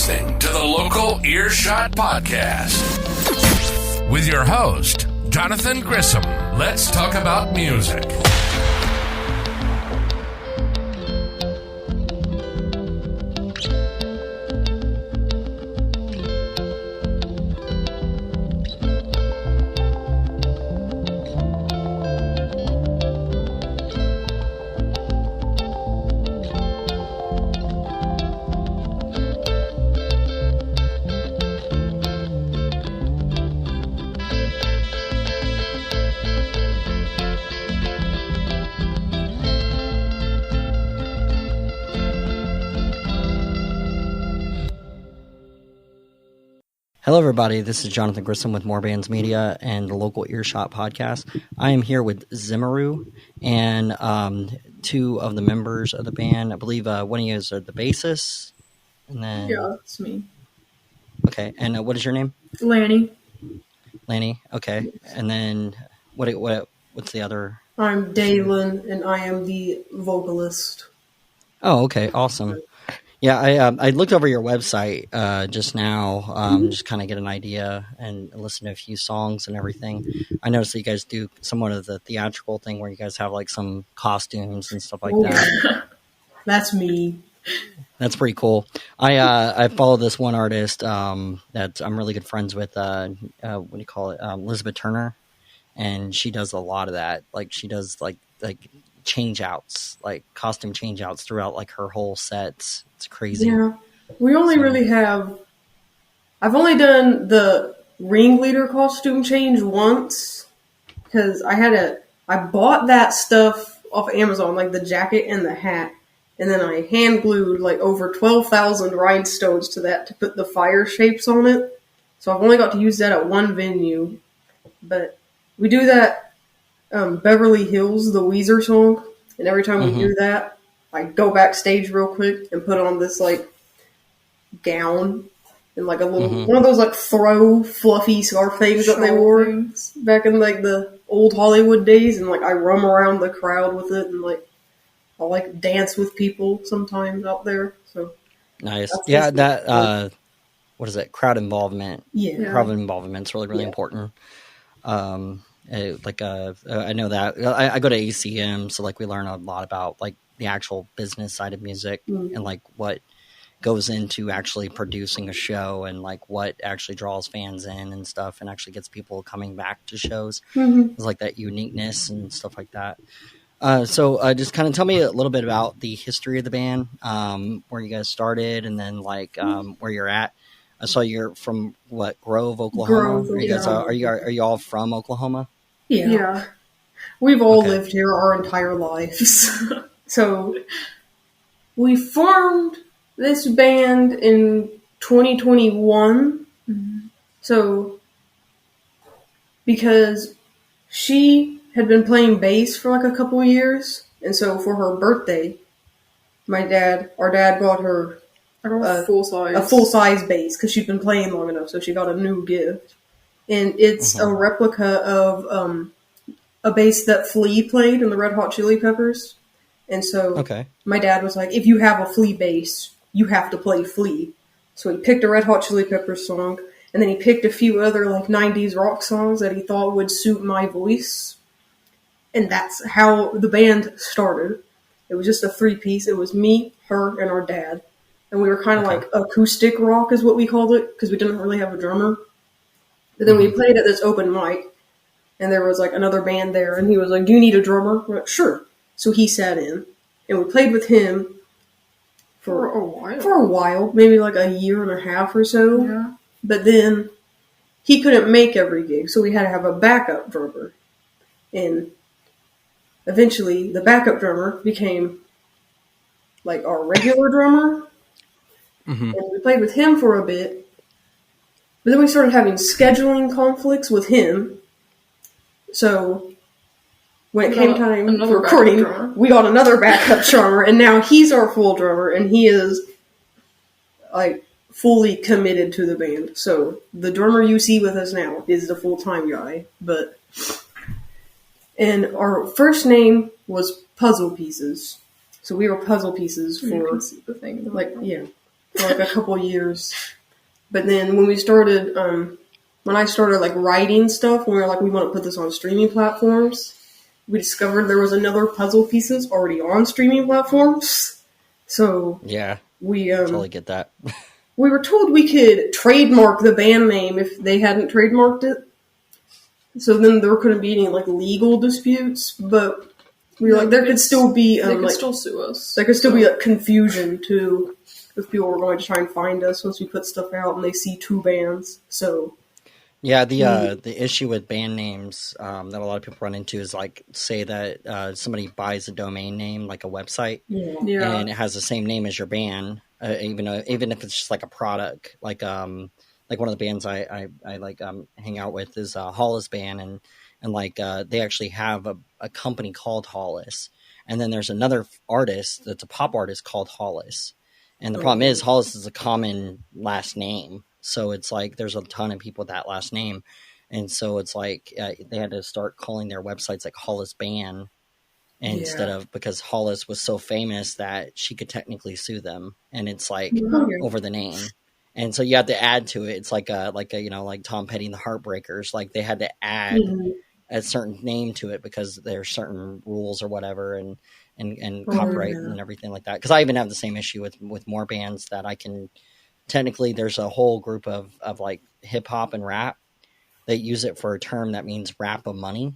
listening to the Local Earshot Podcast with your host, Johnathan Grissom. Let's talk about music. Hello, everybody. This is Johnathan Grissom with Morebands Media and the Local Earshot Podcast. I am here with Zimmeroo and two of the members of the band. I believe one of you is the bassist. And then... Yeah, it's me. Okay, and what is your name? Lani. Lani, okay. And then what's the other? I'm Dalyn, and I am the vocalist. Oh, okay, awesome. Yeah, I looked over your website just now, just kind of get an idea and listen to a few songs and everything. I noticed that you guys do somewhat of the theatrical thing where you guys have like some costumes and stuff like that. That's me. That's pretty cool. I follow this one artist that I'm really good friends with. What do you call it? Elizabeth Turner, and she does a lot of that. Like she does like change outs, like costume change outs throughout like her whole sets. It's crazy. Yeah, we only really have. I've only done the ringleader costume change once because I bought that stuff off Amazon, like the jacket and the hat, and then I hand glued like over 12,000 rhinestones to that to put the fire shapes on it. So I've only got to use that at one venue, but we do that. Beverly Hills, the Weezer song, and every time we do that, I go backstage real quick and put on this like gown and like a little one of those like throw fluffy scarf things that they wore back in like the old Hollywood days, and like I roam around the crowd with it, and like I'll like dance with people sometimes out there. So nice, yeah. That what is it? Crowd involvement. Yeah, crowd involvement's really important. I know that I go to ACM, so like we learn a lot about like the actual business side of music and like what goes into actually producing a show and like what actually draws fans in and stuff and actually gets people coming back to shows. It's like that uniqueness and stuff like that. So just kind of tell me a little bit about the history of the band, where you guys started, and then like where you're at. I saw you're from Grove, Oklahoma. Are you all from Oklahoma? Yeah. We've all lived here our entire lives. So we formed this band in 2021. So because she had been playing bass for like a couple of years, and so for her birthday, our dad bought her a full-size bass because she'd been playing long enough, so she got a new gift. And it's a replica of a bass that Flea played in the Red Hot Chili Peppers. And so my dad was like, if you have a Flea bass, you have to play Flea. So he picked a Red Hot Chili Peppers song, and then he picked a few other like 90s rock songs that he thought would suit my voice. And that's how the band started. It was just a three-piece. It was me, her, and our dad. And we were kind of like acoustic rock is what we called it because we didn't really have a drummer. But then we played at this open mic, and there was like another band there, and he was like, do you need a drummer? We're like, sure. So he sat in, and we played with him for a while, maybe like a year and a half or so. Yeah. But then he couldn't make every gig, so we had to have a backup drummer. And eventually the backup drummer became like our regular drummer. And we played with him for a bit. But then we started having scheduling conflicts with him. So when it came time for recording, we got another backup drummer, and now he's our full drummer, and he is like fully committed to the band. So the drummer you see with us now is the full-time guy. And our first name was Puzzle Pieces. So we were puzzle pieces for the thing. for like a couple years. But then when we started, when I started like writing stuff, when we were like, we want to put this on streaming platforms, we discovered there was another puzzle pieces already on streaming platforms. So yeah, we totally get that. We were told we could trademark the band name if they hadn't trademarked it. So then there couldn't be any like legal disputes, but we were like, there could still be they could like, still sue us. There could still be like confusion too if people were going to try and find us once we put stuff out and they see two bands. So yeah, the issue with band names that a lot of people run into is like, say that somebody buys a domain name, like a website, and it has the same name as your band, even if it's just like a product, like one of the bands I like hang out with is Hollis Band, and like they actually have a company called Hollis, and then there's another artist that's a pop artist called Hollis, and the problem is Hollis is a common last name. So it's like there's a ton of people with that last name. And so it's like they had to start calling their websites like Hollis Band instead of, because Hollis was so famous that she could technically sue them. And it's like over the name. And so you have to add to it. It's like like Tom Petty and the Heartbreakers. Like they had to add a certain name to it because there's certain rules or whatever and copyright and everything like that. Because I even have the same issue with Morebands that I can... Technically, there's a whole group of like hip hop and rap that use it for a term that means wrap of money,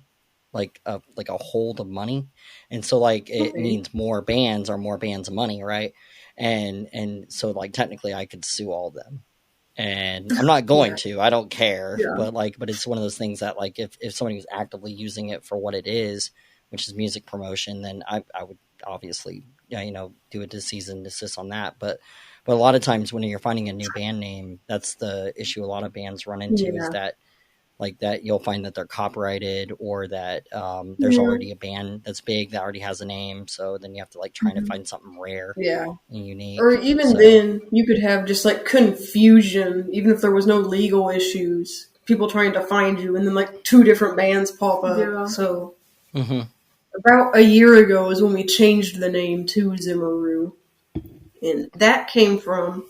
like a hold of money, and so like it means more bands or more bands of money, right? And so like technically, I could sue all of them, and I'm not going to. I don't care, but it's one of those things that like if somebody was actively using it for what it is, which is music promotion, then I would obviously do a cease and desist on that, but a lot of times when you're finding a new band name, that's the issue a lot of bands run into is that like that you'll find that they're copyrighted or that there's already a band that's big that already has a name. So then you have to like try to find something rare and unique. Or even then you could have just like confusion, even if there was no legal issues, people trying to find you and then like two different bands pop up. Yeah. So about a year ago is when we changed the name to Zimmeroo. And that came from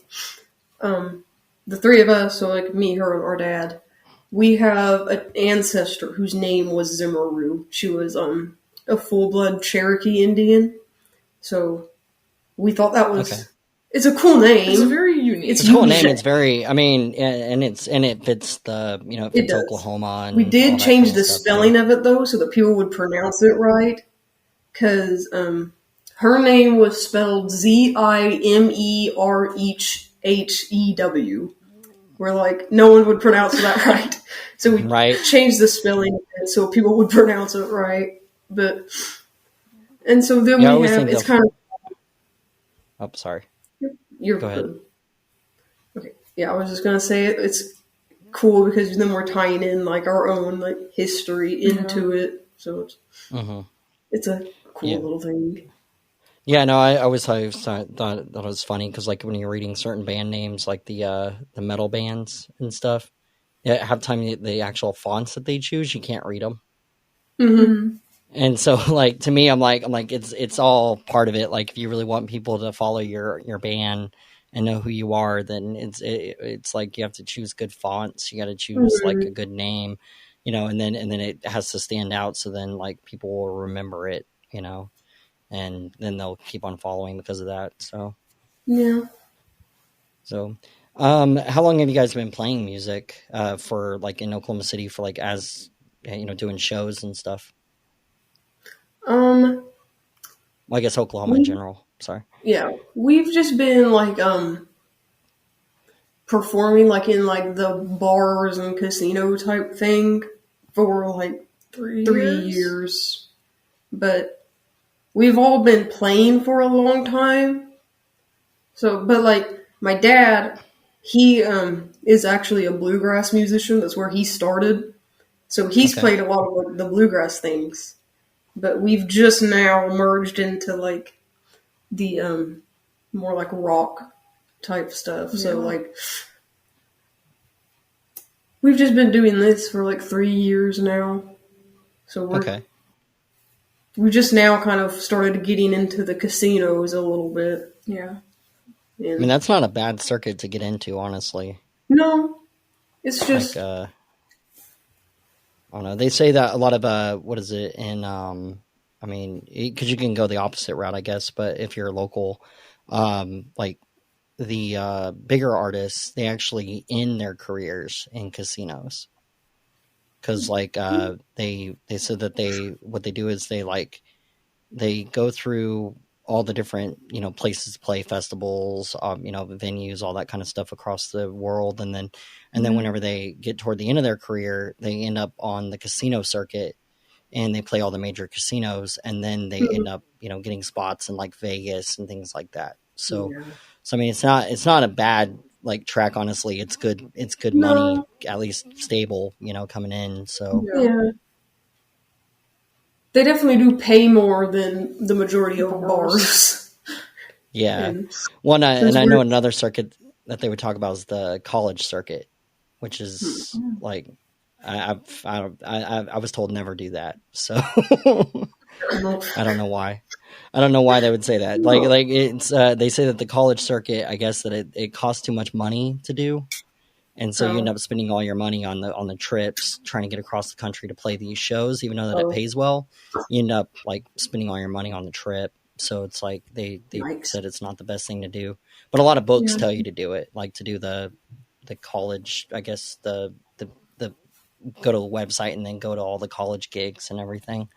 the three of us, so like me, her, and our dad. We have an ancestor whose name was Zimmeroo. She was a full-blood Cherokee Indian. So we thought that was... It's a cool name. It's very unique. It's a cool name. It's very... I mean, and it fits the... it fits Oklahoma. And we did change the spelling of it, though, so that people would pronounce it right. Because... her name was spelled Zimerhew, where like no one would pronounce that right. So we changed the spelling so people would pronounce it right. And so then we have it's kind of. Oh, sorry. You're Go ahead. Okay. Yeah, I was just gonna say it's cool because then we're tying in like our own like history into it. So it's a cool little thing. Yeah, no, I always thought it was funny because, like, when you're reading certain band names, like the metal bands and stuff, half the time the actual fonts that they choose, you can't read them. Mm-hmm. And so, like, to me, I'm like, it's all part of it. Like, if you really want people to follow your band and know who you are, then it's like you have to choose good fonts. You got to choose like a good name, and then it has to stand out. So then, like, people will remember it, and then they'll keep on following because of that. So, yeah. So, how long have you guys been playing music for like in Oklahoma City for like as doing shows and stuff? Well, I guess Oklahoma in general. Sorry. Yeah, we've just been like performing like in like the bars and casino type thing for like 3 years, but we've all been playing for a long time. So, but like my dad, he is actually a bluegrass musician. That's where he started. So he's played a lot of like, the bluegrass things. But we've just now merged into like the more like rock type stuff. Yeah. So like we've just been doing this for like 3 years now. So we just now kind of started getting into the casinos a little bit. Yeah. I mean, that's not a bad circuit to get into, honestly. No, it's just like, I don't know. They say that a lot of what is it in I mean, because you can go the opposite route, I guess. But if you're local, like the bigger artists, they actually end their careers in casinos because like they said that what they do is they go through all the different, places to play, festivals, venues, all that kind of stuff across the world. And then whenever they get toward the end of their career, they end up on the casino circuit and they play all the major casinos. And then they end up, getting spots in like Vegas and things like that. So I mean, it's not a bad like track, honestly. It's good money, at least stable, coming in. So yeah. They definitely do pay more than the majority of bars. Yeah. One, and I know another circuit that they would talk about is the college circuit, which is like, I was told never do that. So I don't know why. I don't know why they would say that. Like it's, they say that the college circuit, I guess that it costs too much money to do. And so you end up spending all your money on the trips, trying to get across the country to play these shows, even though that it pays well. You end up like spending all your money on the trip. So it's like they said it's not the best thing to do. But a lot of books tell you to do it, like to do the college, I guess the go to the website and then go to all the college gigs and everything.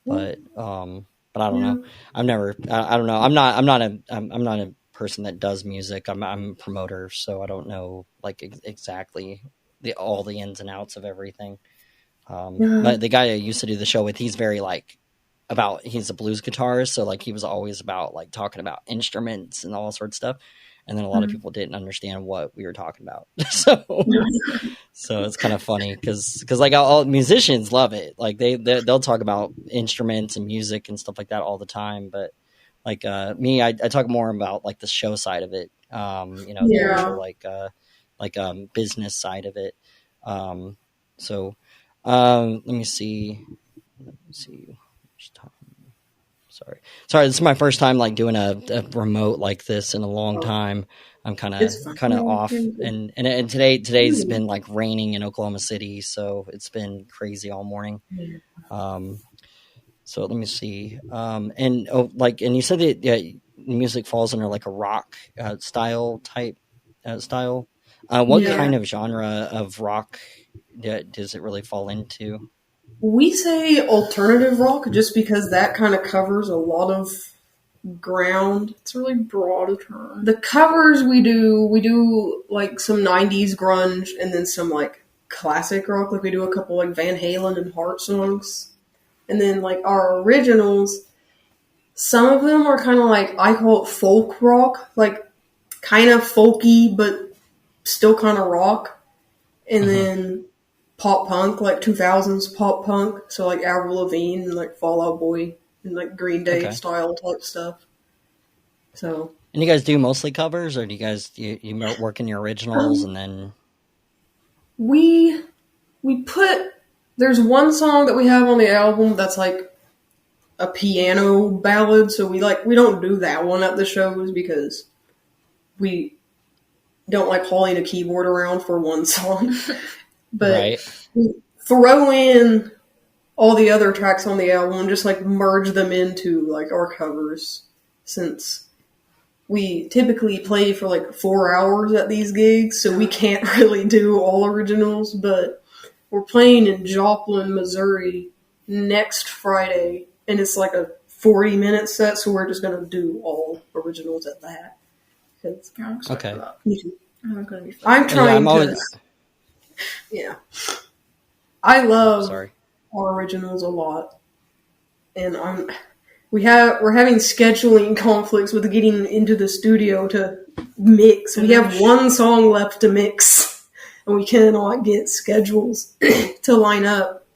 But I don't know. I've never. I don't know. I'm not a person that does music. I'm a promoter, so I don't know like exactly all the ins and outs of everything. But the guy I used to do the show with, he's very like he's a blues guitarist, so like he was always about like talking about instruments and all sorts of stuff. And then a lot of people didn't understand what we were talking about. So it's kind of funny because like all musicians love it. Like they'll talk about instruments and music and stuff like that all the time. But like me, I talk more about like the show side of it. The actual like business side of it. So let me see. Sorry, this is my first time like doing a remote like this in a long time. I'm kind of off, and today's been like raining in Oklahoma City, so it's been crazy all morning. So let me see, and you said that music falls under like a rock style. What kind of genre of rock does it really fall into? We say alternative rock just because that kind of covers a lot of ground. It's a really broad term. The covers we do like some 90s grunge and then some like classic rock. Like we do a couple like Van Halen and Heart songs. And then like our originals, some of them are kind of like, I call it folk rock, like kind of folky but still kind of rock. And then pop punk, like 2000s pop punk, so like Avril Lavigne and like Fall Out Boy and like Green Day style type stuff. So, and you guys do mostly covers, or do you guys you work in your originals and then? We there's one song that we have on the album that's like a piano ballad, so we don't do that one at the shows because we don't like hauling a keyboard around for one song. But we throw in all the other tracks on the album and just like merge them into like our covers, since we typically play for like 4 hours at these gigs, so we can't really do all originals. But we're playing in Joplin, Missouri next Friday, and it's like a 40-minute set, so we're just gonna do all originals at that. Okay. I'm trying to. Yeah. I love our originals a lot. And we're having scheduling conflicts with getting into the studio to mix. We have one song left to mix, and we cannot get schedules to line up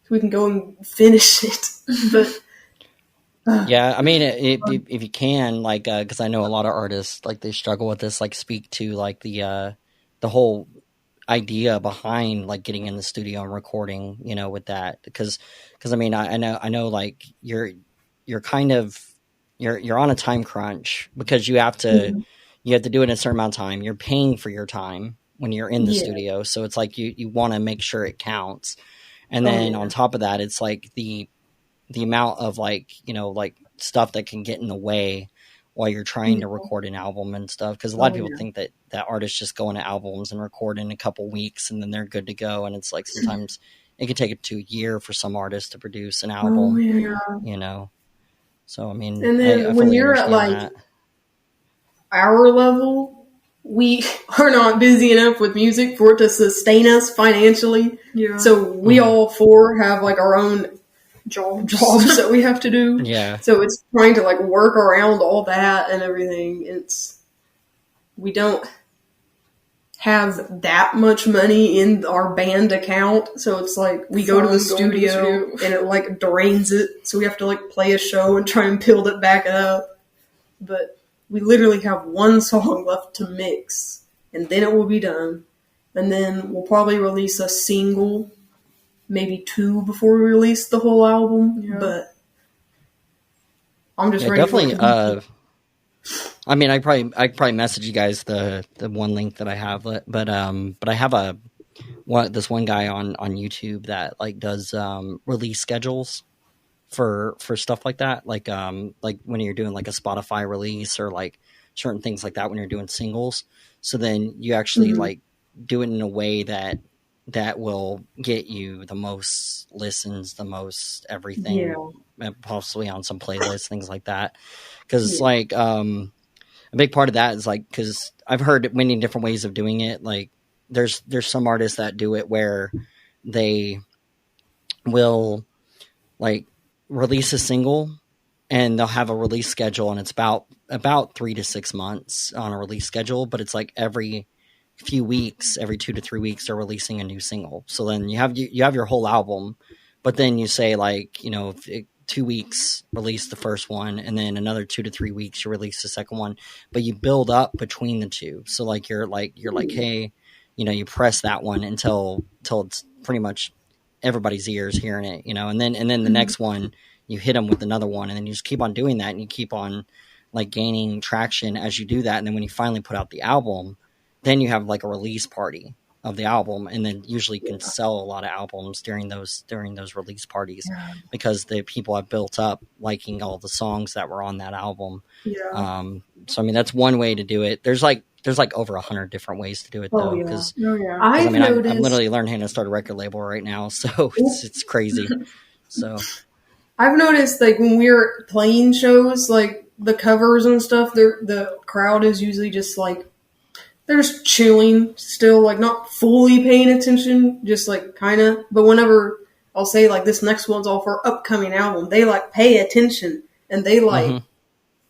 so we can go and finish it. But yeah, I mean, if you can, like, because I know a lot of artists, like, they struggle with this, like, speak to, like, the whole idea behind, like, getting in the studio and recording, with that. Because I mean, I know, like, you're kind of, you're on a time crunch because you have to you have to do it in a certain amount of time. You're paying for your time when you're in the studio. So it's like you want to make sure it counts. And then on top of that, it's like the amount of like, you know, like stuff that can get in the way while you're trying to record an album and stuff. Because a lot of people think that artists just go into albums and record in a couple weeks and then they're good to go. And it's like sometimes it can take up to a year for some artists to produce an album, you know. So, I mean, and then when you're at like our level, we are not busy enough with music for it to sustain us financially. Yeah. So we all four have like our own jobs that we have to do. Yeah. So it's trying to like work around all that and everything. We don't have that much money in our band account. So it's like we go to the studio and it like drains it. So we have to like play a show and try and build it back up. But we literally have one song left to mix and then it will be done. And then we'll probably release a single, maybe 2 before we release the whole album. Yeah. But I'm just ready definitely, for it. I mean, I probably message you guys the one link that I have, but I have this one guy on YouTube that like does release schedules for stuff like that, like when you're doing like a Spotify release or like certain things like that when you're doing singles. So then you actually like do it in a way that will get you the most listens, the most everything, possibly on some playlists, things like that. Because it's like a big part of that is like, because I've heard many different ways of doing it. Like there's some artists that do it where they will like release a single and they'll have a release schedule, and it's about 3 to 6 months on a release schedule, but it's like every few weeks, every 2 to 3 weeks, they're releasing a new single. So then you have your whole album, but then you say like, you know, 2 weeks release the first one, and then another 2 to 3 weeks you release the second one, but you build up between the two. So like you're like, hey, you know, you press that one until it's pretty much everybody's ears hearing it, you know, and then the next one you hit them with another one, and then you just keep on doing that, and you keep on like gaining traction as you do that. And then when you finally put out the album, then you have like a release party of the album, and then usually you can sell a lot of albums during those release parties because the people have built up liking all the songs that were on that album. So I mean, that's one way to do it. There's like over 100 different ways to do it though, because I mean, I'm literally learning how to start a record label right now, so it's crazy. So I've noticed like when we're playing shows, like the covers and stuff, the crowd is usually just like, they're just chilling still, like not fully paying attention, just like kind of. But whenever I'll say like this next one's all for upcoming album, they like pay attention, and they like.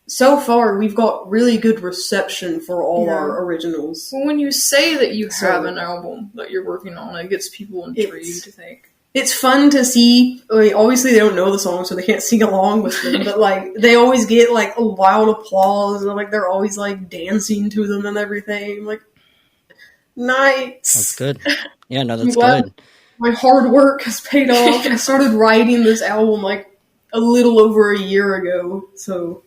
So far, we've got really good reception for all our originals. Well, when you say that you have an album that you're working on, it gets people intrigued, I think. It's fun to see. I mean, obviously, they don't know the song, so they can't sing along with them. But like, they always get like a loud applause, and like they're always like dancing to them and everything. Like, nice. That's good. Yeah, no, that's good. My hard work has paid off. I started writing this album like a little over a year ago, so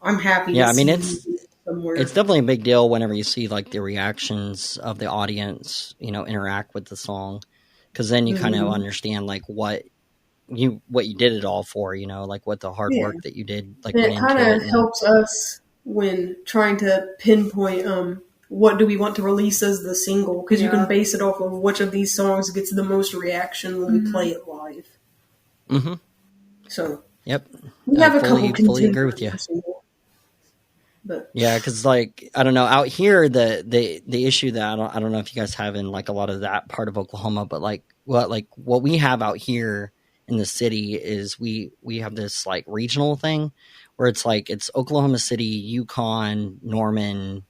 I'm happy. Yeah, I mean, it's definitely a big deal whenever you see like the reactions of the audience, you know, interact with the song. Because then you kind of understand like what you did it all for, you know, like what the hard work that you did. Like, and it kind of helps us when trying to pinpoint what do we want to release as the single, because you can base it off of which of these songs gets the most reaction when we play it live. So we have a couple fully agree with you. But yeah, because like I don't know, out here the issue that I don't know if you guys have in like a lot of that part of Oklahoma, but like what we have out here in the city is we have this like regional thing where it's like it's Oklahoma City, Yukon, Norman,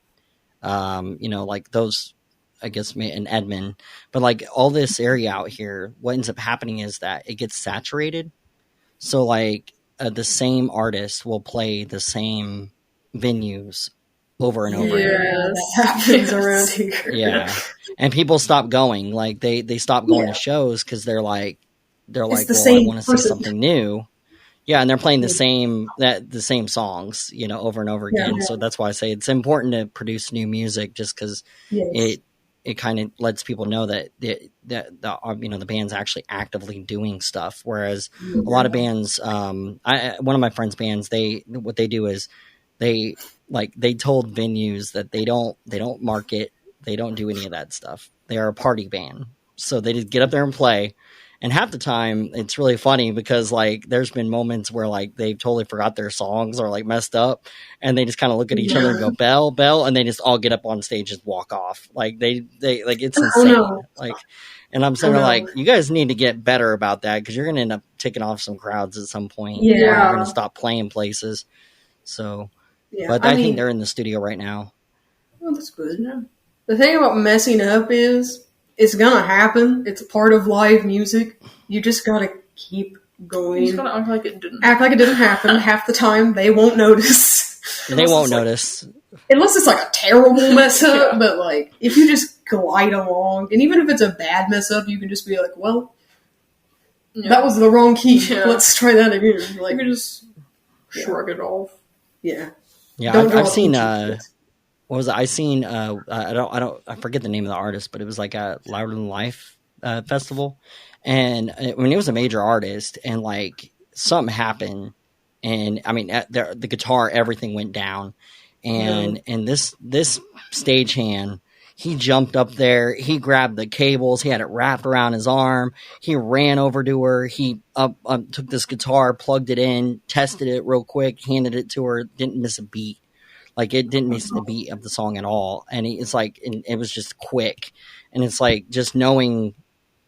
you know, like those, I guess, in Edmond, but like all this area out here, what ends up happening is that it gets saturated. So like the same artist will play the same venues over and over again. That happens around here. Yeah, and people stop going. Like they stop going to shows because they're like, well, I want to see something new. Yeah, and they're playing the same songs, over and over again. Yeah. So that's why I say it's important to produce new music, just because it kind of lets people know that the band's actually actively doing stuff. Whereas a lot of bands, one of my friends' bands, what they do is they told venues that they don't market, they don't do any of that stuff. They are a party band, so they just get up there and play. And half the time, it's really funny because there's been moments where they've totally forgot their songs or messed up, and they just kind of look at each other and go bell, bell, and they just all get up on stage and walk off. They it's insane. Oh, no. And I'm saying you guys need to get better about that, because you're gonna end up ticking off some crowds at some point. Yeah, you're gonna stop playing places. So, but I think they're in the studio right now. Well, that's good. Yeah. The thing about messing up is, it's gonna happen. It's a part of live music. You just gotta keep going. You just gotta act like it didn't. Act like it didn't happen. Half the time, they won't notice. They won't notice. Unless it's a terrible mess up, but if you just glide along, and even if it's a bad mess up, you can just be well, that was the wrong key. Yeah. Let's try that again. You can just shrug it off. Yeah. Yeah, I've seen... what was it? I seen I forget the name of the artist, but it was a Louder Than Life festival, and it was a major artist, and something happened, and the guitar, everything went down, and this stagehand, he jumped up there, he grabbed the cables, he had it wrapped around his arm, he ran over to her, he took this guitar, plugged it in, tested it real quick, handed it to her, didn't miss a beat. It didn't miss the beat of the song at all. And it's and it was just quick. And it's just knowing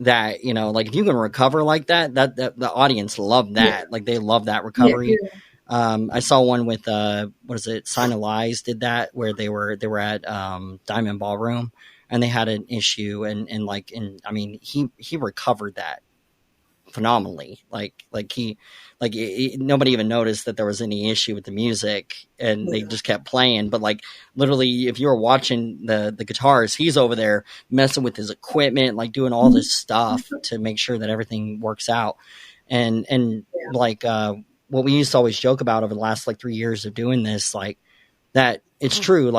that, if you can recover like that, the audience loved that. Yeah. They love that recovery. Yeah. I saw one with, Sign of Lies did that, where they were at Diamond Ballroom, and they had an issue, and he recovered that phenomenally. Nobody even noticed that there was any issue with the music, and they just kept playing. But literally, if you were watching the guitarist, he's over there messing with his equipment, doing all this stuff to make sure that everything works out. And what we used to always joke about over the last 3 years of doing this, that it's true.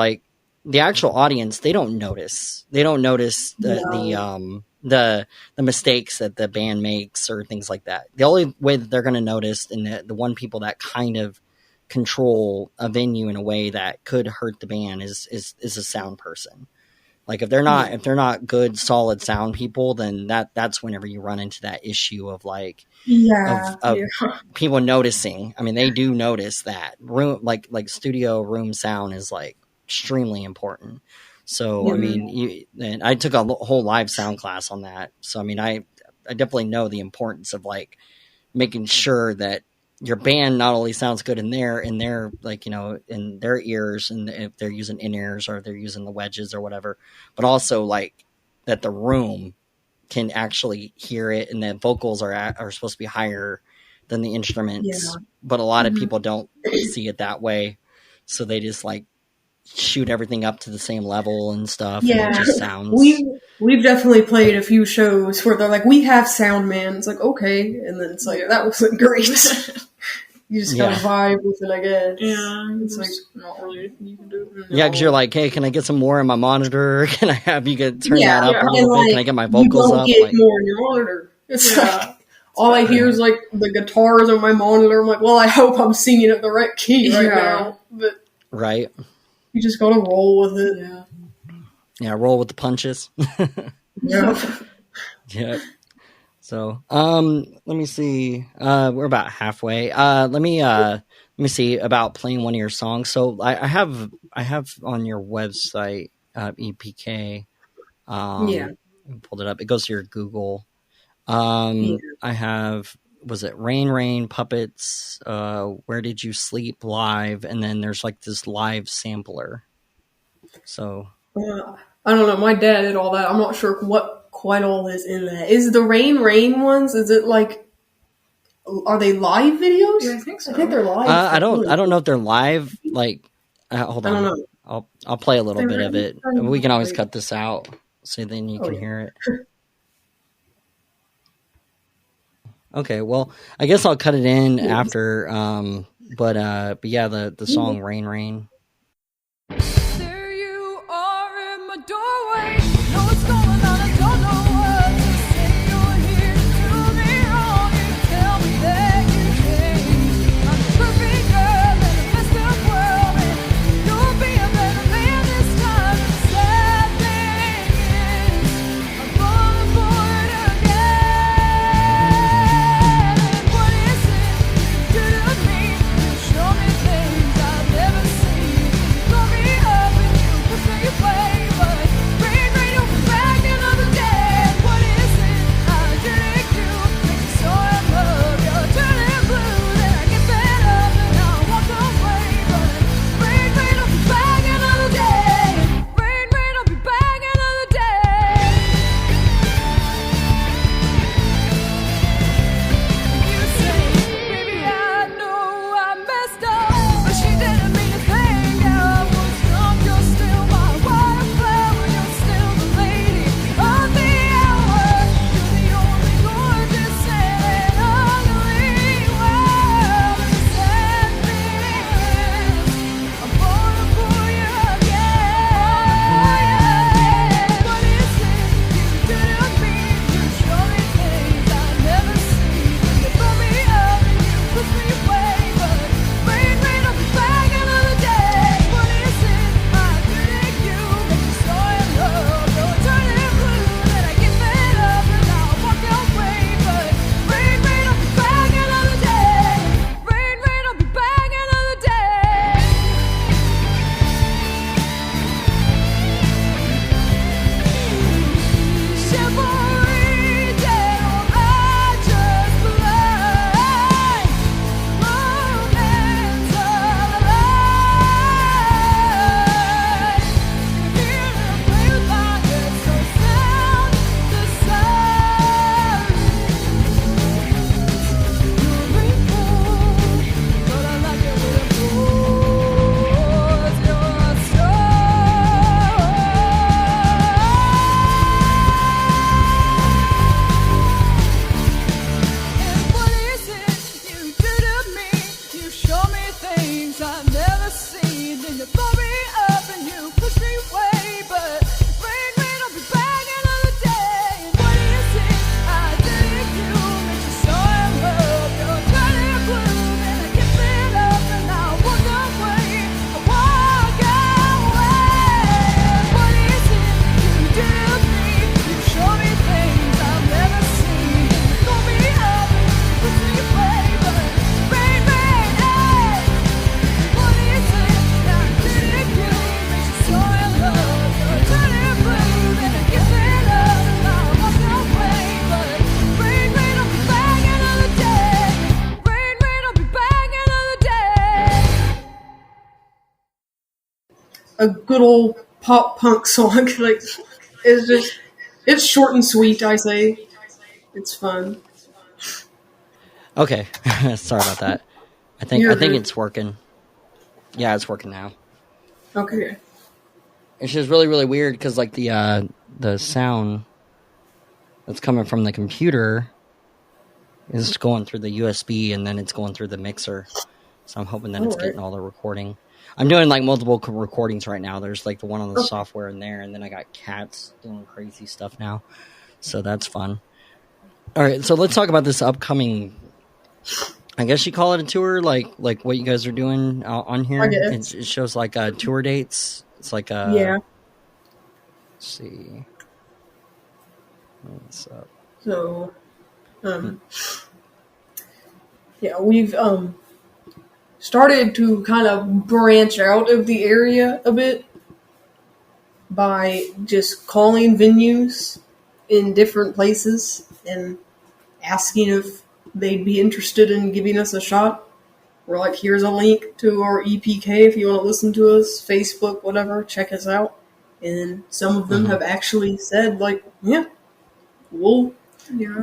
The actual audience, they don't notice. They don't notice the mistakes that the band makes or things like that. The only way that they're going to notice, and the one people that kind of control a venue in a way that could hurt the band is a sound person. If they're not good, solid sound people, then that's whenever you run into that issue of people noticing. They do notice that room, studio room sound is extremely important. So, and I took a whole live sound class on that. So, I definitely know the importance of making sure that your band not only sounds good in their in their ears, and if they're using in-ears or they're using the wedges or whatever, but also that the room can actually hear it, and the vocals are supposed to be higher than the instruments. Yeah. But a lot of people don't see it that way. So they just shoot everything up to the same level and stuff. Yeah, and it just sounds. We've definitely played a few shows where they're we have sound man. It's okay, and then it's that wasn't great. You just gotta vibe with it, I guess. Yeah, it's not really anything you can do. No. Yeah, because you're hey, can I get some more in my monitor? Can I have you turn that up a little bit? Can I get my vocals up? You don't get more in your monitor. It's all I hear is the guitars on my monitor. I'm well, I hope I'm singing at the right key now. But right. You just gotta roll with it. Yeah. Yeah, roll with the punches. Yeah. Yeah. So, let me see. We're about halfway. Let me see about playing one of your songs. So I have on your website, EPK. Pulled it up. It goes to your Google. I have, was it Rain, Puppets, Where Did You Sleep Live? And then there's this live sampler. So. I don't know. My dad did all that. I'm not sure what quite all is in that. Is the Rain ones, is it are they live videos? Yeah, I think so. I think they're live. I don't know if they're live. Hold on. I don't know. I'll play a little bit of it. We can always cut this out so then you can hear it. Okay, well, I guess I'll cut it in after. But yeah, the song "Rain, Rain." There you are in my doorway. Know what's going on, I don't know what to say. You're here to do me wrong. You tell me that you changed. I'm the perfect girl in the best of world, and you'll be a better man this time. The sad thing is, I'm falling for it again. What is it you do to me? You show me things I've never seen. Blow me up and you push me away, but rain, rain, you'll be back another day. What is it I did to you? Makes you so in love, you're turning blue. Then I get fed up and I walk away, but rain, rain, I'll be back another day. Rain, rain, I'll be back another day. You say, baby, I know I messed up, but she didn't mean a thing. I was drunk, you're still my wildflower, you're still the lady of the hour. You're the only gorgeous and ugly world. And the sad thing is, I'm falling for you again. What is it you do to me? You show me things I've never seen. You throw me up and you push me away, but rain, rain, I'll be back another day. What is it I do to you? Make me so in love, you're turning blue. Then I get fed up and I walk away, but rain, rain, I'll be back another day. Rain, rain, I'll be back another day. Chivalry dead, or I just blind. Romance alive. Here to play with my head, so sound the sound. You're rainbow, but I like it when it pours. You're a star. And what is it you do to me? You show me things I've never seen. Then you throw me up and you push me away, but rain, rain, I'll be back another day. And what is it I did to you? Makes you so in love, you're turning blue. Then I get fed up and I walk away. I walk away. What is it you do to me? You show me things I've never seen. Throw me up and you push me away, but rain, rain, hey. What is it I did to you? Makes you so in love, you're turning blue. Then I get fed up and I walk away, but rain, rain, I'll be back another day. Rain, rain, I'll be back another day. A good old pop punk song. Like, it's short and sweet, I say. It's fun. Okay, sorry about that. I think You're good. it's working. Yeah, it's working now. Okay. It's just really, really weird because like the sound that's coming from the computer is going through the USB and then it's going through the mixer. So I'm hoping that it's Alright. getting all the recording. I'm doing like multiple recordings right now. There's like the one on the software in there, and then I got cats doing crazy stuff now. So that's fun. All right, so let's talk about this upcoming. I guess you call it a tour, like what you guys are doing on here. I guess. It shows like tour dates. It's like Yeah. Let's see. What's up? So, yeah, we've started to kind of branch out of the area a bit by just calling venues in different places and asking if they'd be interested in giving us a shot. We're like, here's a link to our EPK if you want to listen to us, Facebook, whatever, check us out. And some of them have actually said, like, yeah, we'll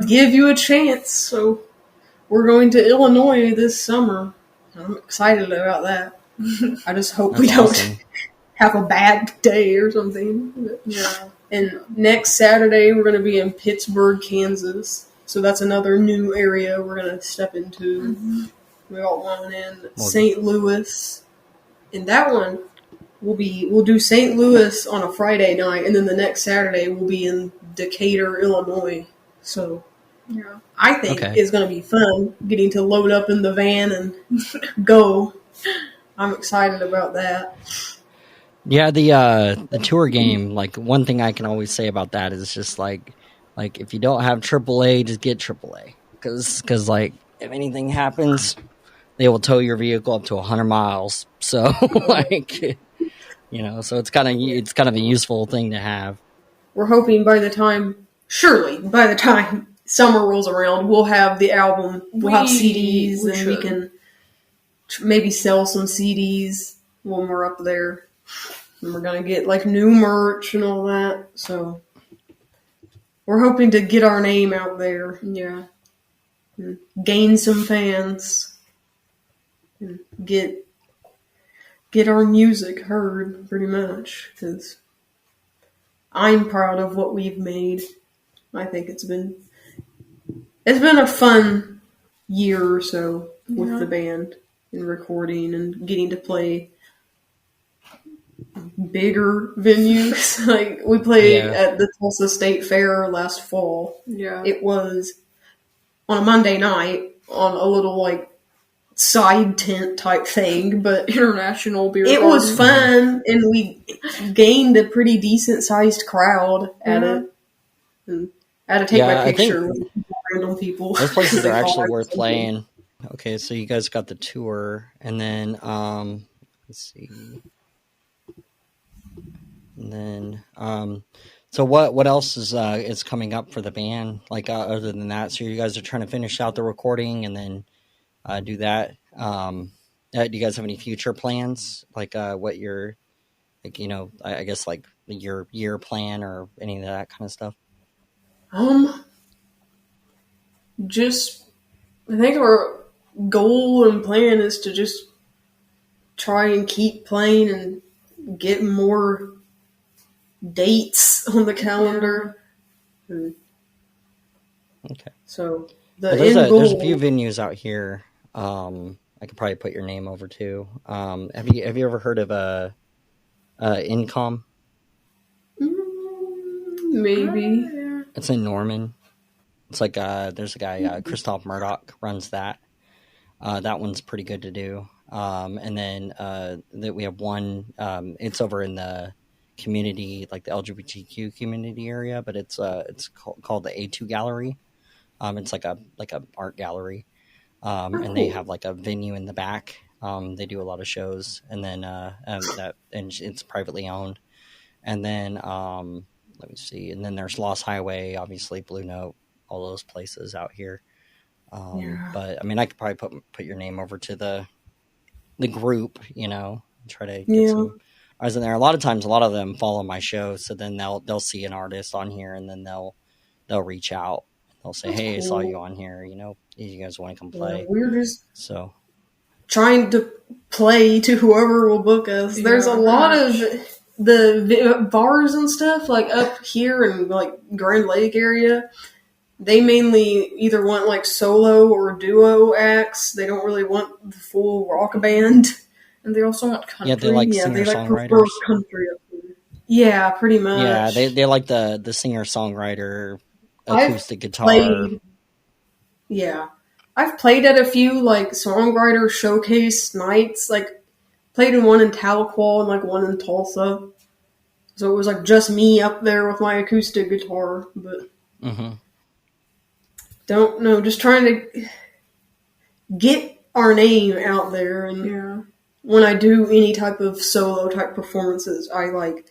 give you a chance. So we're going to Illinois this summer. I'm excited about that. I just hope we don't awesome. have a bad day or something. Yeah. And next Saturday, we're going to be in Pittsburgh, Kansas. So that's another new area we're going to step into. Mm-hmm. We got one in St. Louis. And that one, we'll do St. Louis on a Friday night, and then the next Saturday we'll be in Decatur, Illinois. So yeah, I think it's going to be fun getting to load up in the van and go. I'm excited about that. Yeah, the tour game, like, one thing I can always say about that is just like if you don't have AAA, just get AAA, because like if anything happens, they will tow your vehicle up to 100 miles. So like, so it's kind of a useful thing to have. We're hoping by the time summer rolls around, we'll have the album, we'll have CDs, and we can maybe sell some CDs when we're up there. And we're going to get like new merch and all that. So we're hoping to get our name out there. Yeah. And gain some fans. And get our music heard pretty much. Because I'm proud of what we've made. I think it's been a fun year or so with the band and recording and getting to play bigger venues. Like, we played at the Tulsa State Fair last fall. Yeah. It was on a Monday night on a little, like, side tent type thing, but international beer it was fun, and we gained a pretty decent sized crowd at it. And I had to take my picture with random people. Those places are actually worth playing. Okay, so you guys got the tour, and then let's see. And then, so what else is coming up for the band? Like, other than that, so you guys are trying to finish out the recording and then do that. Do you guys have any future plans? Like, what your, like, I guess like your year plan or any of that kind of stuff? I think our goal and plan is to just try and keep playing and get more dates on the calendar. Okay. So there's a few venues out here. I could probably put your name over to. Have you ever heard of Incom? Maybe. It's in Norman. It's like there's a guy, Christoph Murdoch, runs that. That one's pretty good to do. And then that we have one. It's over in the community, like the LGBTQ community area, but it's called the A2 Gallery. It's like a art gallery, and they have like a venue in the back. They do a lot of shows, and then and it's privately owned. And then let me see, and then there's Lost Highway, obviously Blue Note, all those places out here. But I mean, I could probably put your name over to the group, try to get some. I was in there. A lot of times, a lot of them follow my show, so then they'll see an artist on here, and then they'll reach out. They'll say, "Hey, cool. I saw you on here. You guys want to come play?" Yeah, we're just trying to play to whoever will book us. Yeah, there's a lot of the bars and stuff like up here in like Grand Lake area. They mainly either want like solo or duo acts. They don't really want the full rock band. And they also want country. Yeah, they like singer-songwriters. Country up there. Yeah, pretty much. Yeah, they like the singer-songwriter acoustic guitar. I've played at a few like songwriter showcase nights. Like, played in one in Tahlequah and like one in Tulsa. So it was like just me up there with my acoustic guitar. But don't know, just trying to get our name out there. And when I do any type of solo type performances, I like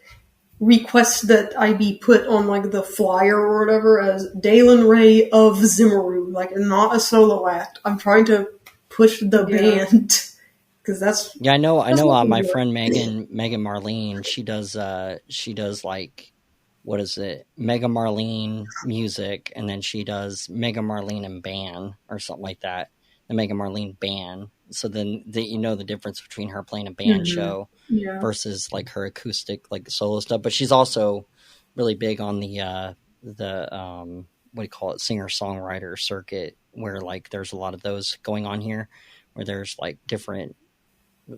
request that I be put on like the flyer or whatever as Dalyn Rae of Zimmeroo, like not a solo act. I'm trying to push the band because that's I know. My friend Megan Marlene, she does like, what is it? Mega Marlene music, and then she does Mega Marlene and band or something like that. The Mega Marlene band. So then the difference between her playing a band show versus like her acoustic like solo stuff. But she's also really big on the what do you call it, singer-songwriter circuit, where like there's a lot of those going on here, where there's like different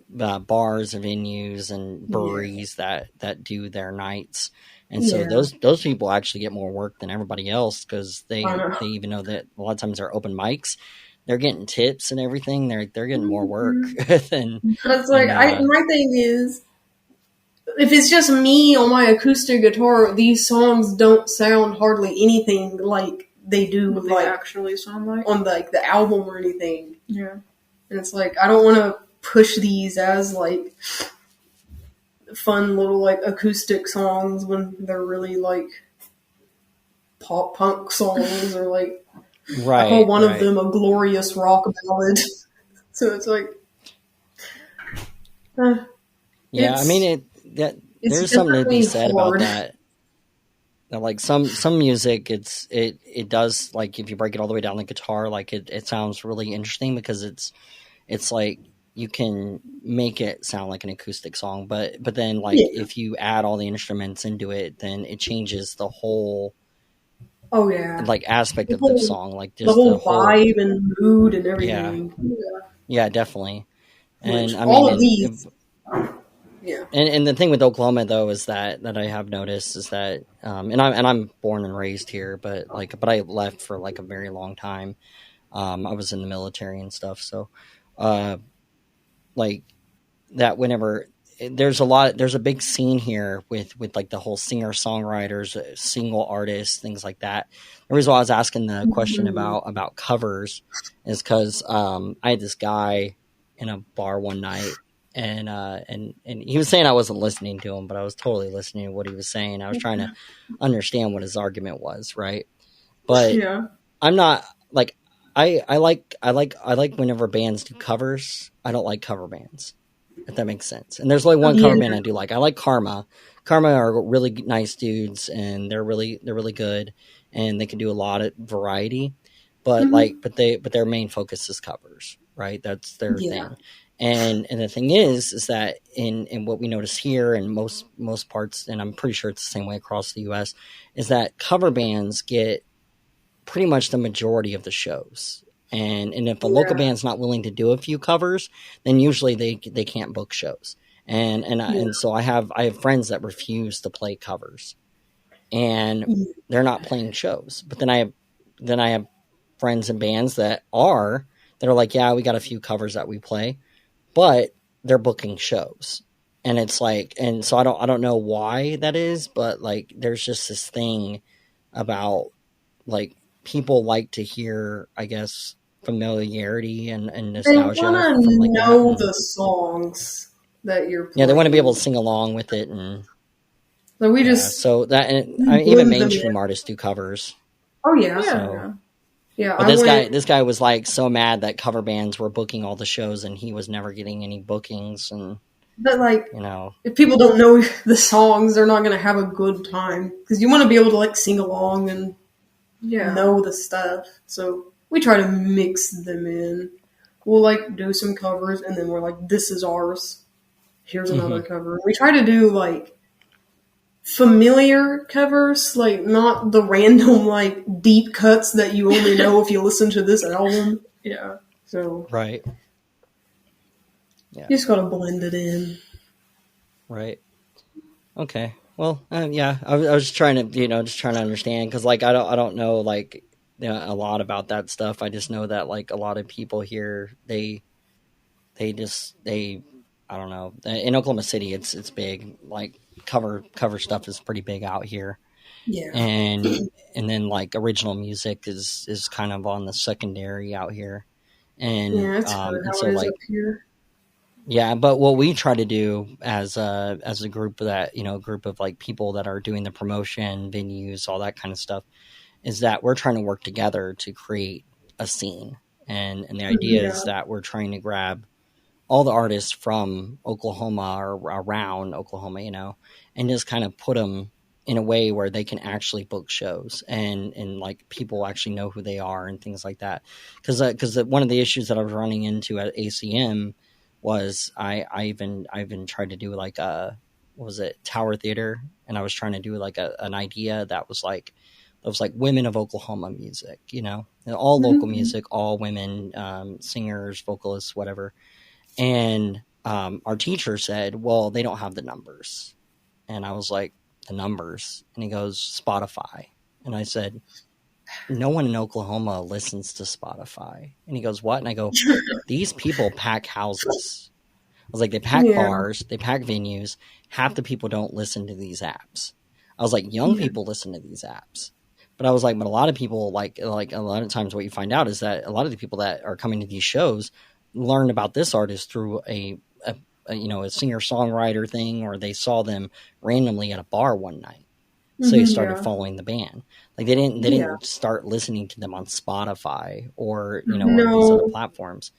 bars and venues and breweries that do their nights. And so those people actually get more work than everybody else, because they even know that a lot of times they're open mics, they're getting tips and everything. They're getting more work than. It's like my thing is, if it's just me on my acoustic guitar, these songs don't sound hardly anything like they do What like they actually sound like on like the album or anything. Yeah, and it's like I don't want to push these as like fun little like acoustic songs when they're really like pop punk songs or like I call one of them a glorious rock ballad. So it's like I mean there's something to be said about that. Like some music, it does, like if you break it all the way down the guitar, like it sounds really interesting, because it's like you can make it sound like an acoustic song, but then like if you add all the instruments into it, then it changes the whole like aspect of the song, like just the whole vibe and mood and everything. Yeah, definitely. And which, I mean, all of these. And the thing with Oklahoma though is that I have noticed is that and I'm born and raised here, but I left for like a very long time. I was in the military and stuff, so like that whenever there's a big scene here with like the whole singer songwriters, single artists, things like that. The reason why I was asking the question about covers is because I had this guy in a bar one night, and he was saying I wasn't listening to him, but I was totally listening to what he was saying. I was trying to understand what his argument was, right? But I'm not like I like whenever bands do covers. I don't like cover bands, if that makes sense. And there's only one cover band I do like. I like Karma. Karma are really nice dudes, and they're really good, and they can do a lot of variety. But but their main focus is covers, right? That's their thing. And the thing is that in what we notice here in most parts, and I'm pretty sure it's the same way across the U.S., is that cover bands get pretty much the majority of the shows. And if a local band's not willing to do a few covers, then usually they can't book shows. And so I have friends that refuse to play covers, and they're not playing shows. But then I have friends and bands that are like, yeah, we got a few covers that we play, but they're booking shows. And it's like, and so I don't know why that is, but like there's just this thing about like people like to hear, I guess, familiarity and nostalgia. They want to know the songs that you're playing. Yeah, they want to be able to sing along with it, and so we just so that, and I mean, even mainstream artists do covers. Oh yeah, so, yeah. But this guy was like so mad that cover bands were booking all the shows, and he was never getting any bookings. And but like, you know, if people don't know the songs, they're not going to have a good time, because you want to be able to like sing along and know the stuff. So we try to mix them in. We'll like do some covers, and then we're like, this is ours. Here's another cover. We try to do like familiar covers, like not the random like deep cuts that you only know if you listen to this album. Yeah. So right. Yeah. You just gotta blend it in. Right. Okay. Well, I was trying to understand, because like I don't know like a lot about that stuff. I just know that like a lot of people here they I don't know, in Oklahoma City it's big, like cover stuff is pretty big out here. Yeah. And then like original music is kind of on the secondary out here. And that's how and so it is like up here. yeah, but what we try to do as a group that, group of like people that are doing the promotion, venues, all that kind of stuff, is that we're trying to work together to create a scene. And the idea is that we're trying to grab all the artists from Oklahoma or around Oklahoma, and just kind of put them in a way where they can actually book shows and like people actually know who they are and things like that. Because one of the issues that I was running into at ACM was I even tried to do like Tower Theater, and I was trying to do like an idea that was like it was like Women of Oklahoma music, you know, all local music, all women, singers, vocalists, whatever. And our teacher said, well, they don't have the numbers. And I was like, the numbers? And he goes, Spotify. And I said, no one in Oklahoma listens to Spotify. And he goes, what? And I go, these people pack houses. I was like, they pack bars, they pack venues. Half the people don't listen to these apps. I was like, young people listen to these apps. But I was like, but a lot of people, like a lot of times what you find out is that a lot of the people that are coming to these shows learn about this artist through a singer-songwriter thing, or they saw them randomly at a bar one night. So they started following the band. Like they didn't start listening to them on Spotify or, you know, or these other platforms.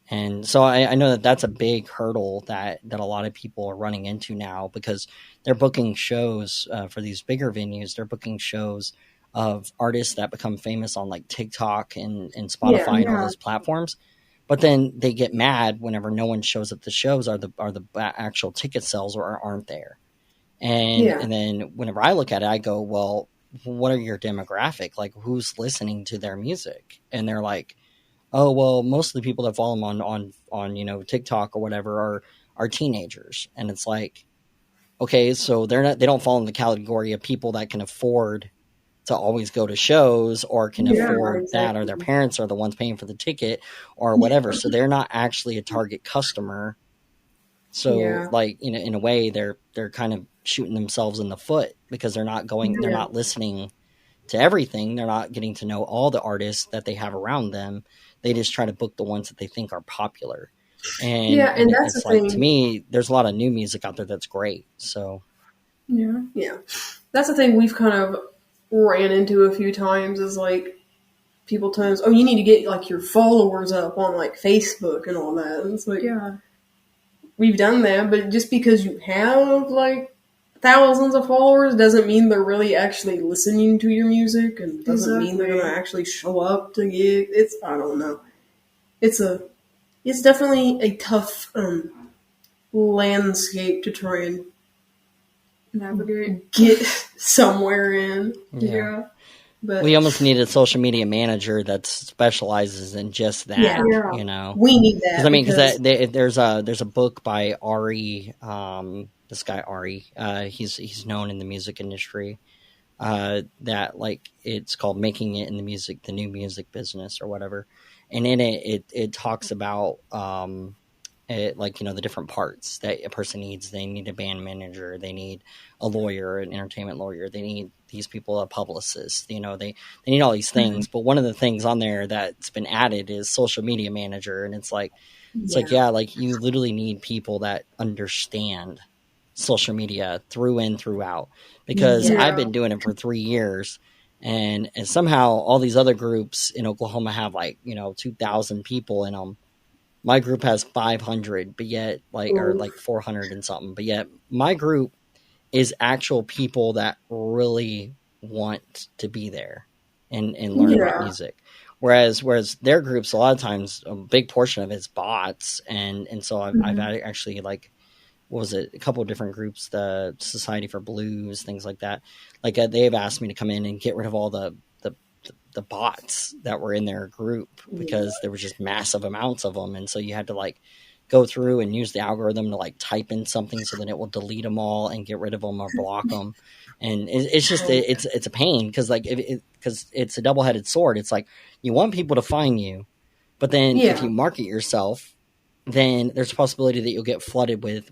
And so I know that that's a big hurdle that a lot of people are running into now, because they're booking shows for these bigger venues. They're booking shows of artists that become famous on like TikTok and Spotify and all those platforms. But then they get mad whenever no one shows up to shows, or the actual ticket sales aren't there. And then whenever I look at it, I go, well, what are your demographic? Like, who's listening to their music? And they're like, oh, well, most of the people that follow them on you know, TikTok or whatever are teenagers. And it's like, okay, so they don't fall in the category of people that can afford to always go to shows, or can afford that, or their parents are the ones paying for the ticket or whatever. So they're not actually a target customer. So like, you know, in a way they're kind of shooting themselves in the foot, because they're not they're not listening to everything. They're not getting to know all the artists that they have around them. They just try to book the ones that they think are popular. And that's it's like, to me, there's a lot of new music out there that's great. So that's the thing we've kind of ran into a few times, is like people tell us, oh, you need to get like your followers up on like Facebook and all that. And it's like, we've done that, but just because you have like thousands of followers doesn't mean they're really actually listening to your music, and doesn't mean they're going to actually show up to gig. I don't know. It's definitely a tough landscape to try and navigate, get somewhere in. But we almost need a social media manager that specializes in just that. You know, we need that. I mean, because there's a book by Ari. This guy Ari, he's known in the music industry. That like, it's called Making It in the New Music Business or whatever. And in it talks about like, you know, the different parts that a person needs. They need a band manager, they need a lawyer, an entertainment lawyer, they need these people, a publicist, you know, they need all these things. But one of the things on there that's been added is social media manager. And it's like, like you literally need people that understand social media through and throughout, because I've been doing it for 3 years, and somehow all these other groups in Oklahoma have like, you know, 2,000 people in them. My group has 500, but yet or like 400 and something, but yet my group is actual people that really want to be there and learn about music. Whereas their groups, a lot of times, a big portion of it's bots. And so I've actually, like, what was it? A couple of different groups, the Society for Blues, things like that. Like they've asked me to come in and get rid of all the bots that were in their group, because there was just massive amounts of them. And so you had to like go through and use the algorithm to like type in something so then it will delete them all and get rid of them or block them. And it's just, it's a pain, because like, because it's a double-headed sword. It's like, you want people to find you, but then if you market yourself, then there's a possibility that you'll get flooded with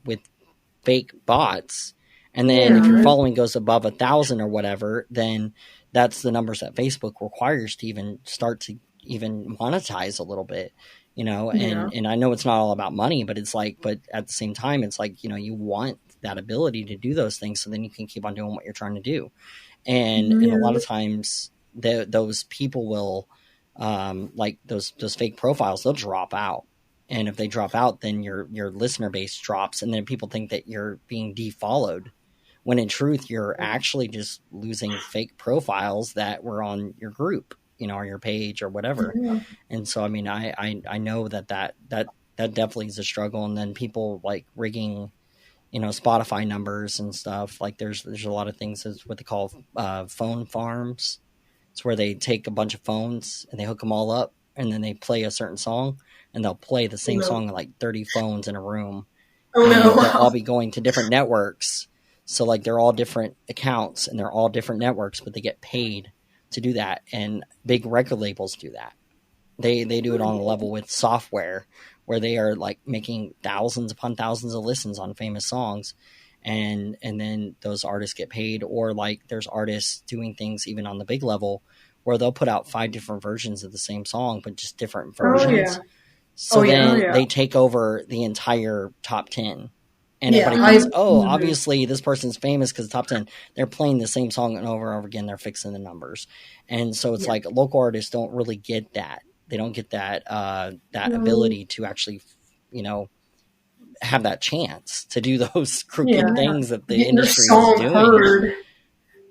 fake bots. And then if your following goes above 1,000 or whatever, then that's the numbers that Facebook requires to even start to even monetize a little bit, you know? And I know it's not all about money, but it's like, but at the same time, it's like, you know, you want that ability to do those things so then you can keep on doing what you're trying to do. And a lot of times those people will, like those fake profiles, they'll drop out. And if they drop out, then your listener base drops, and then people think that you're being defollowed, when in truth, you're actually just losing fake profiles that were on your group, you know, or your page or whatever. And so, I mean, I know that definitely is a struggle. And then people like rigging Spotify numbers and stuff. Like there's a lot of things that's what they call phone farms. It's where they take a bunch of phones and they hook them all up, and then they play a certain song, and they'll play the same song on like 30 phones in a room. And they'll all be going to different networks. So like they're all different accounts and they're all different networks, but they get paid to do that. And big record labels do that. They do it on a level with software where they are like making thousands upon thousands of listens on famous songs. And then those artists get paid, or like there's artists doing things even on the big level where they'll put out 5 different versions of the same song, but just different versions. So they take over the entire top 10. And everybody goes, obviously this person's famous because top 10. They're playing the same song over and over again. They're fixing the numbers. And so it's like local artists don't really get that. They don't get that ability to actually, have that chance to do those crooked things that the industry is doing. Heard.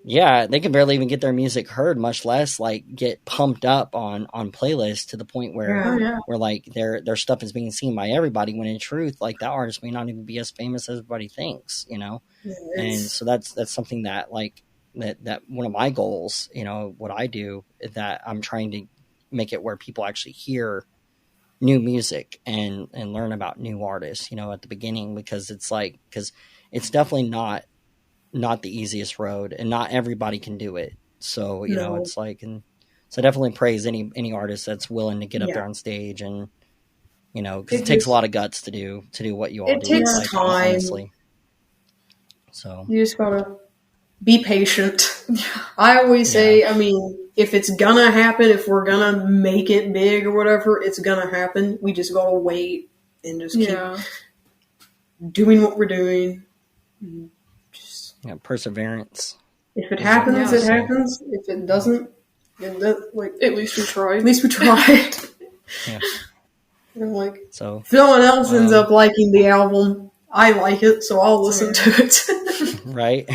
Yeah, they can barely even get their music heard, much less like get pumped up on playlists to the point where like their stuff is being seen by everybody. When in truth, like that artist may not even be as famous as everybody thinks, And so that's something that like that one of my goals, what I do is that I'm trying to make it where people actually hear new music and learn about new artists, at the beginning, because it's definitely not the easiest road, and not everybody can do it. So, it's like, and so definitely praise any artist that's willing to get up there on stage and, because it takes a lot of guts to do what you all do. It takes time. Honestly. So you just gotta be patient. I always say, if it's gonna happen, if we're gonna make it big or whatever, it's gonna happen. We just gotta wait and just keep doing what we're doing. Perseverance. If it happens, it happens. If it doesn't, at least we tried. At least we tried. Yeah. And like, so if no one else ends up liking the album, I like it, so I'll listen to it. Right.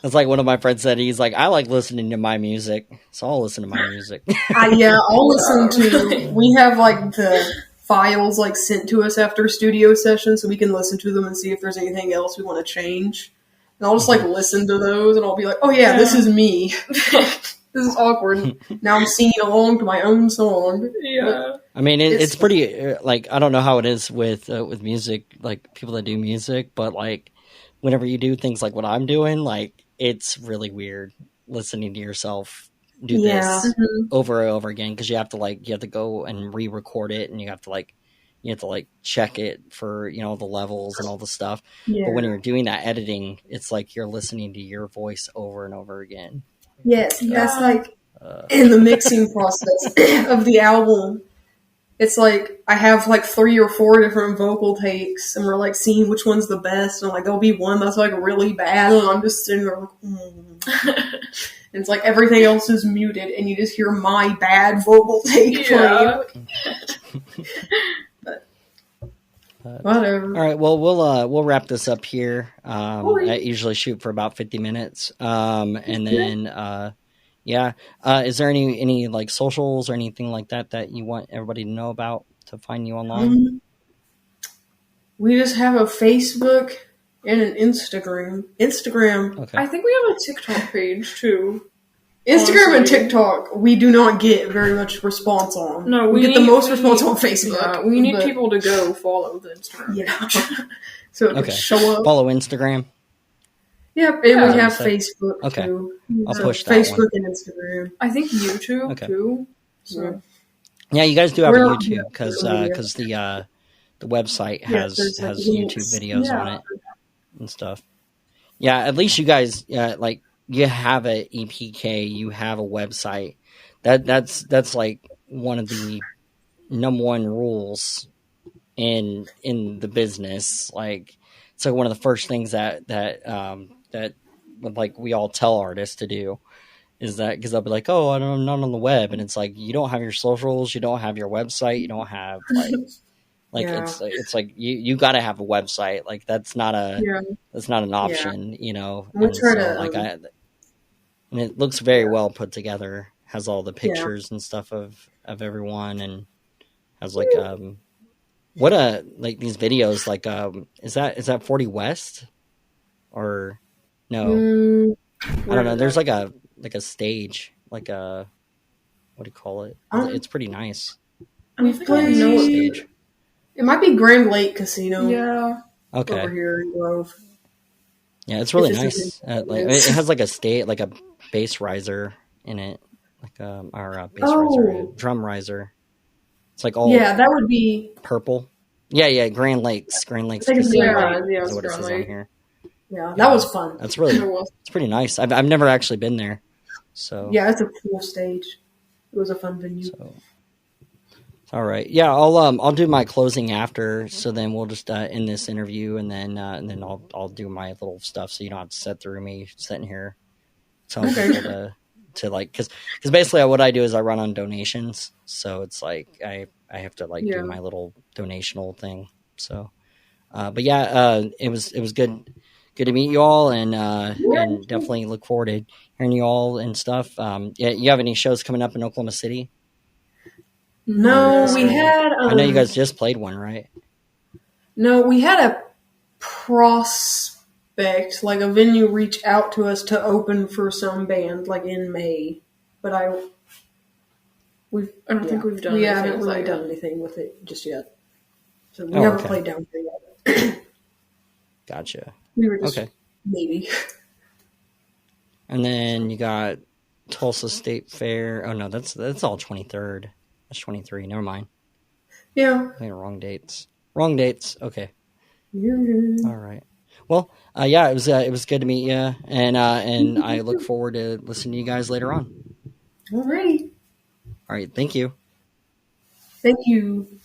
That's like one of my friends said. He's like, I like listening to my music, so I'll listen to my music. I'll listen to. We have like the files like sent to us after studio sessions, so we can listen to them and see if there's anything else we want to change. And I'll just like listen to those, and I'll be like, "Oh yeah, this is me. This is awkward." Now I'm singing along to my own song. Yeah, I mean, it's pretty. Like, I don't know how it is with music, like people that do music, but like whenever you do things like what I'm doing, like it's really weird listening to yourself do this over and over again, because you have to go and re-record it, and you have to check it for the levels and all the stuff. But when you're doing that editing, it's like you're listening to your voice over and over again. Yes, that's like in the mixing process of the album. It's like I have like 3 or 4 different vocal takes, and we're like seeing which one's the best. And like there'll be one that's like really bad, and I'm just sitting there like, And it's like everything else is muted, and you just hear my bad vocal take playing. But whatever. All right, well we'll wrap this up here. I usually shoot for about 50 minutes, and then is there any like socials or anything like that you want everybody to know about to find you online? We just have a Facebook and an Instagram. Okay. I think we have a TikTok page too. Instagram and TikTok, we do not get very much response on. No, we get the most response on Facebook. Yeah, we need people to go follow the Instagram. Yeah. So it can show up. Follow Instagram. Yep, and we have Facebook too. I'll push that Facebook one. and Instagram. I think YouTube too. So. Yeah, you guys do have a YouTube because the website has YouTube videos on it and stuff. Yeah, at least you guys you have a EPK, you have a website. That's like one of the number one rules in the business. Like it's like one of the first things that like we all tell artists to do is that, because they'll be like, oh, I'm not on the web, and it's like you don't have your socials, you don't have your website, you don't have it's like you got to have a website. Like that's not an option, and it looks very well put together. Has all the pictures and stuff of everyone, and has like What like these videos, like is that 40 West or no? I don't know. There's like a stage, like a what do you call it? It's pretty nice. We've played stage. It might be Grand Lake Casino. Yeah. Okay. Over here in Grove. Yeah, it's really nice. Like it has like a like a bass riser in it, like or bass riser, drum riser. It's like all that would be purple. Yeah, Grand Lakes Casino. Yeah, is what it says on here. Yeah, that was fun. That's really it's pretty nice. I've never actually been there, so yeah, it's a cool stage. It was a fun venue. So, all right, yeah, I'll do my closing after. So then we'll just end this interview, and then I'll do my little stuff, so you don't have to sit through me sitting here telling people to like because basically what I do is I run on donations, so it's like I have to like do my little donational thing. So, but yeah, it was good to meet you all, and definitely look forward to hearing you all and stuff. Yeah, you have any shows coming up in Oklahoma City? No, we had. I know you guys just played one, right? No, we had a prospect, like a venue, reach out to us to open for some band, like in May. But I don't think we've done. We haven't really done anything with it just yet. So we haven't played down here yet. Gotcha. We were just maybe. And then you got Tulsa State Fair. Oh no, that's all 23rd. That's 23. Never mind. Yeah. Wrong dates. Okay. All right. Well, yeah, it was good to meet you, and I look forward to listening to you guys later on. All right. All right. Thank you. Thank you.